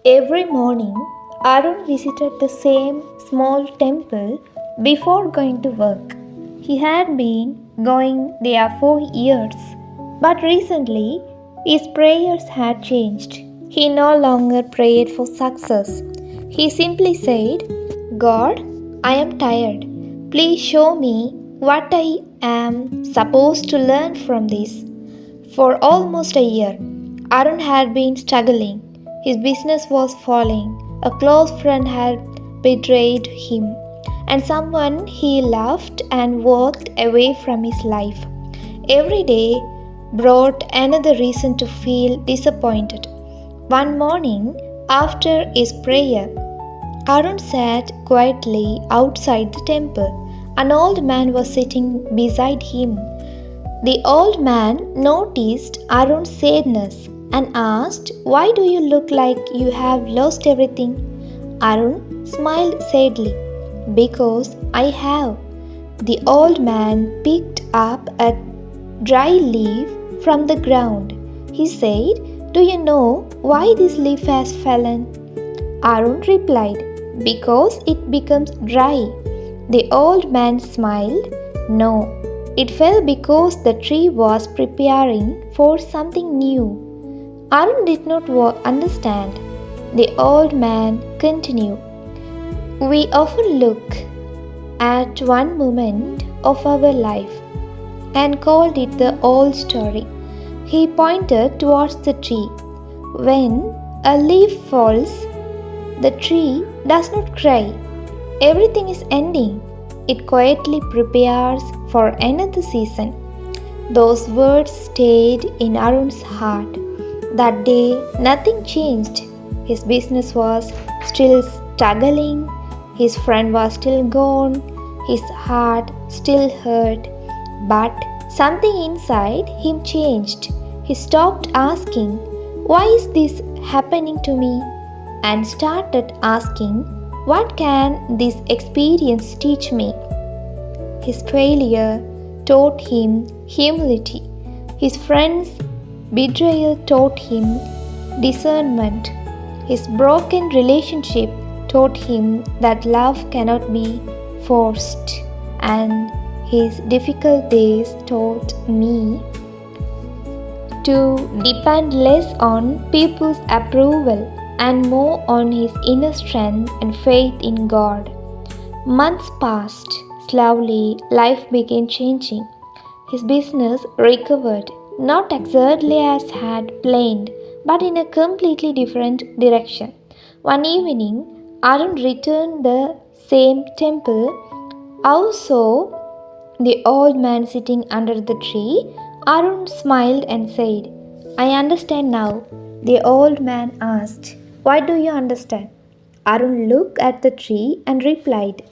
Every morning, Arun visited the same small temple before going to work. He had been going there for years, but recently his prayers had changed. He no longer prayed for success. He simply said, God, I am tired. Please show me what I am supposed to learn from this. For almost a year, Arun had been struggling. His business was falling, a close friend had betrayed him, and someone he loved and walked away from his life. Every day brought another reason to feel disappointed. One morning, after his prayer, Arun sat quietly outside the temple. An old man was sitting beside him. The old man noticed Arun's sadness and asked, Why do you look like you have lost everything? Arun smiled sadly, Because I have. The old man picked up a dry leaf from the ground. He said, Do you know why this leaf has fallen? Arun replied, Because it becomes dry. The old man smiled, No, it fell because the tree was preparing for something new. Arun did not understand. The old man continued, We often look at one moment of our life and called it the old story. He pointed towards the tree. When a leaf falls, the tree does not cry. Everything is ending. It quietly prepares for another season. Those words stayed in Arun's heart. That day, nothing changed. His business was still struggling, his friend was still gone, his heart still hurt. But something inside him changed. He stopped asking, Why is this happening to me? And started asking, What can this experience teach me? His failure taught him humility. His friend's betrayal taught him discernment. His broken relationship taught him that love cannot be forced. And his difficult days taught me to depend less on people's approval and more on his inner strength and faith in God. Months passed. Slowly, life began changing. His business recovered, not exactly as had planned, but in a completely different direction. One evening, Arun returned the same temple. Also, the old man sitting under the tree. Arun smiled and said, I understand now. The old man asked, Why do you understand? Arun looked at the tree and replied,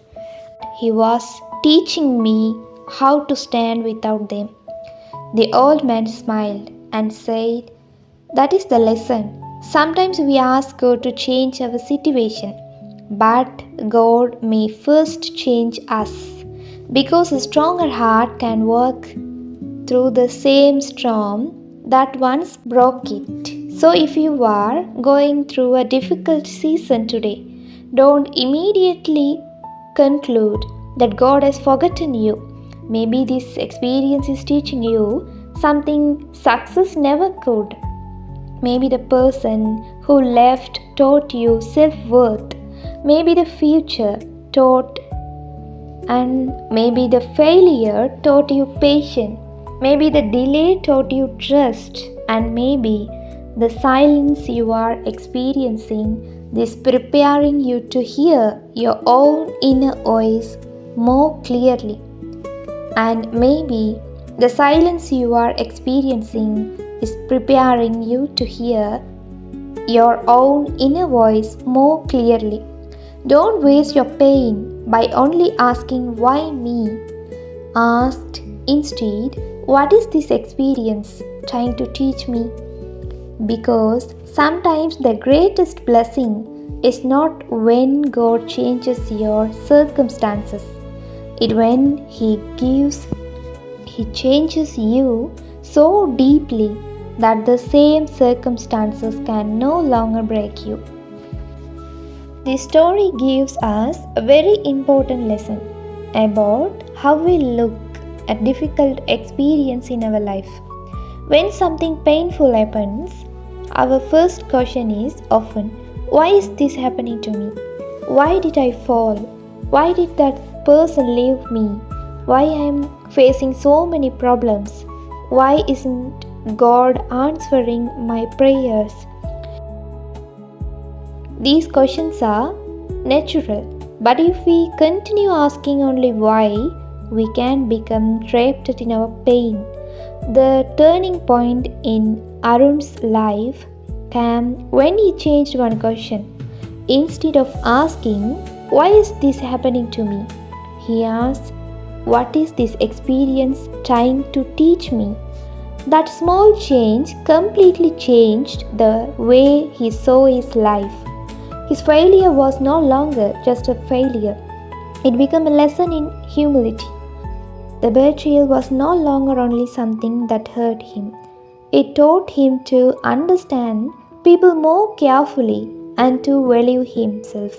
He was teaching me how to stand without them. The old man smiled and said, That is the lesson. Sometimes we ask God to change our situation, but God may first change us, because a stronger heart can walk through the same storm that once broke it. So, if you are going through a difficult season today, don't immediately conclude that God has forgotten you. Maybe this experience is teaching you something success never could. Maybe the person who left taught you self-worth. Maybe the future taught, and maybe the failure taught you patience. Maybe the delay taught you trust, and maybe the silence you are experiencing is preparing you to hear your own inner voice more clearly. And maybe the silence you are experiencing is preparing you to hear your own inner voice more clearly. Don't waste your pain by only asking, Why me? Ask instead, What is this experience trying to teach me? Because sometimes the greatest blessing is not when God changes your circumstances. It when He changes you so deeply that the same circumstances can no longer break you. This story gives us a very important lesson about how we look at difficult experience in our life. When something painful happens, our first question is often, why is this happening to me? Why did I fall? Why did that person leave me? Why I am facing so many problems? Why isn't God answering my prayers? These questions are natural, but if we continue asking only why, we can become trapped in our pain. The turning point in Arun's life came when he changed one question. Instead of asking, why is this happening to me? He asked, what is this experience trying to teach me? That small change completely changed the way he saw his life. His failure was no longer just a failure. It became a lesson in humility. The betrayal was no longer only something that hurt him. It taught him to understand people more carefully and to value himself.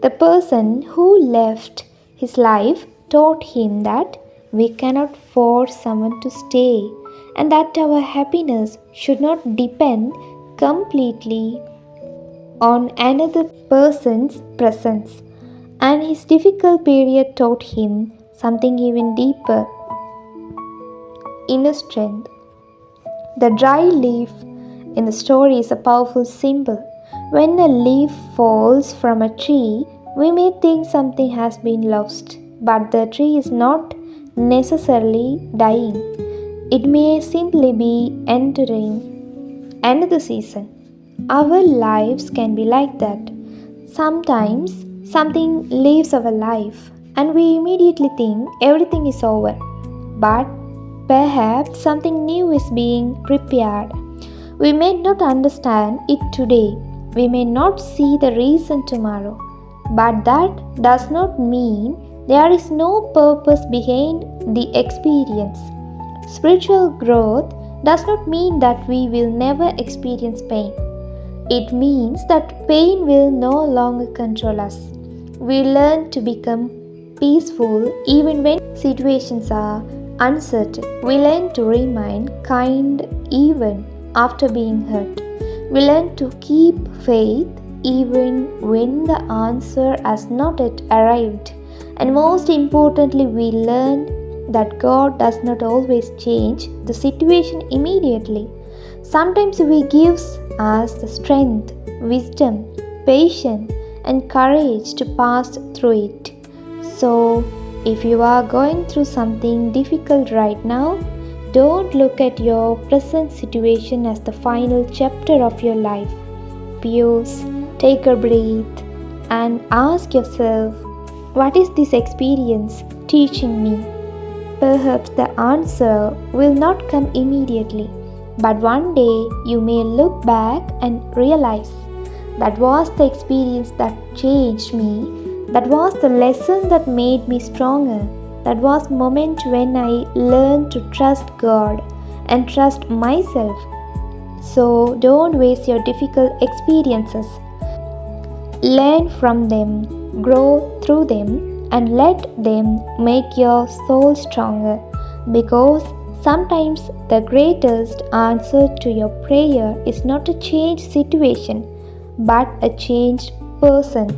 The person who left his life taught him that we cannot force someone to stay and that our happiness should not depend completely on another person's presence. And his difficult period taught him something even deeper: inner strength. The dry leaf in the story is a powerful symbol. When a leaf falls from a tree, we may think something has been lost, but the tree is not necessarily dying. It may simply be entering another season. Our lives can be like that. Sometimes something leaves our life and we immediately think everything is over. But perhaps something new is being prepared. We may not understand it today. We may not see the reason tomorrow. But that does not mean there is no purpose behind the experience. Spiritual growth does not mean that we will never experience pain. It means that pain will no longer control us. We learn to become peaceful even when situations are uncertain. We learn to remain kind even after being hurt. We learn to keep faith even when the answer has not yet arrived. And most importantly, we learn that God does not always change the situation immediately. Sometimes He gives us the strength, wisdom, patience, and courage to pass through it. So, if you are going through something difficult right now, don't look at your present situation as the final chapter of your life. Pause, take a breath, and ask yourself, what is this experience teaching me? Perhaps the answer will not come immediately, but one day you may look back and realize that was the experience that changed me. That was the lesson that made me stronger. That was the moment when I learned to trust God and trust myself. So don't waste your difficult experiences. Learn from them, grow through them, and let them make your soul stronger. Because sometimes the greatest answer to your prayer is not a changed situation, but a changed person.